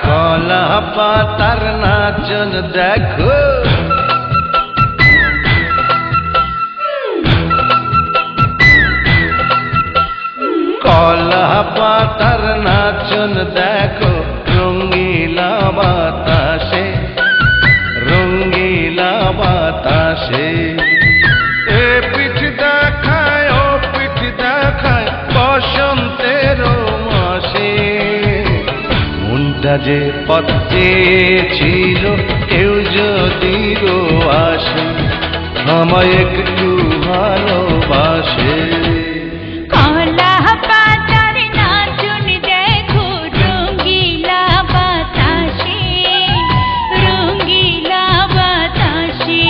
কলা পাতার নাচন দেখো, কলা পাতার নাচন দেখো, রঙ্গিলা বাতাসে, রঙ্গিলা বাতাসে। এ পিঠ দেখায় ও পিঠ দেখায় বসন্তের মাসে। মনটা যে পথে ছিল কেউ যদি গো আসে, আমায় একটু ভালোবাসে। কলা পাতার নাচন দেখো, রঙ্গিলা বাতাসে, রঙ্গিলা বাতাসে।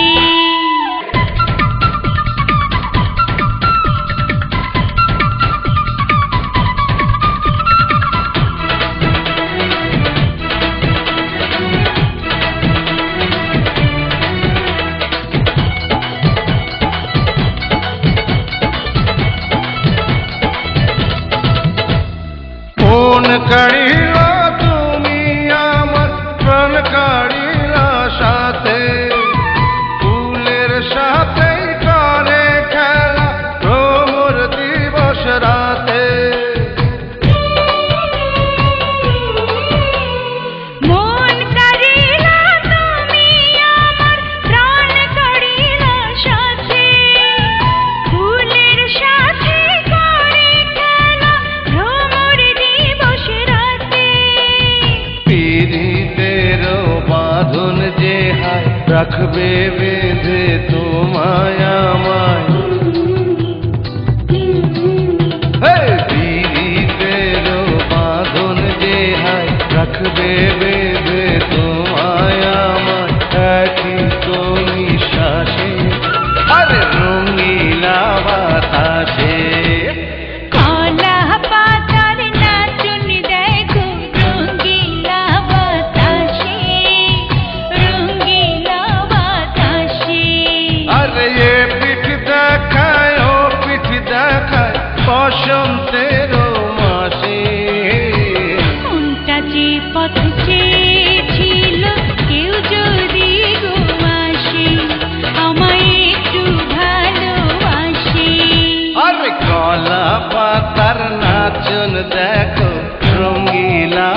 মন কাড়িলা তুমি আমার, প্রাণ কাড়িলা সাথে, ফুলের সাথে করে খেলা ভ্রমর দিবস রাতে। মন কাড়িলা তুমি আমার, প্রাণ কাড়িলা সাথে, ফুলের সাথে করে খেলা ভ্রমর দিবস রাতে। পীড়িতের বাঁধন যে হায় রাখবে বেঁধে তোমায় আমায়। পীড়িতের বাঁধন যে হায় রাখবে বেঁধে তোমায় আমায়, একই তো নিঃশ্বাসে, আরে রঙ্গিলা বাতাসে। কলা পাতার নাচন দেখো, রঙ্গিলা বাতাসে, রঙ্গিলা বাতাসে। আরে এ পিঠ দেখায় ও পিঠ দেখায় বসন্তের মাসে। কোনটা যে পথ চেয়েছিল কেউ যদি গো আসে, আমায় একটু ভালোবাসে। আরে কলা পাতার নাচন দেখো, রঙ্গিলা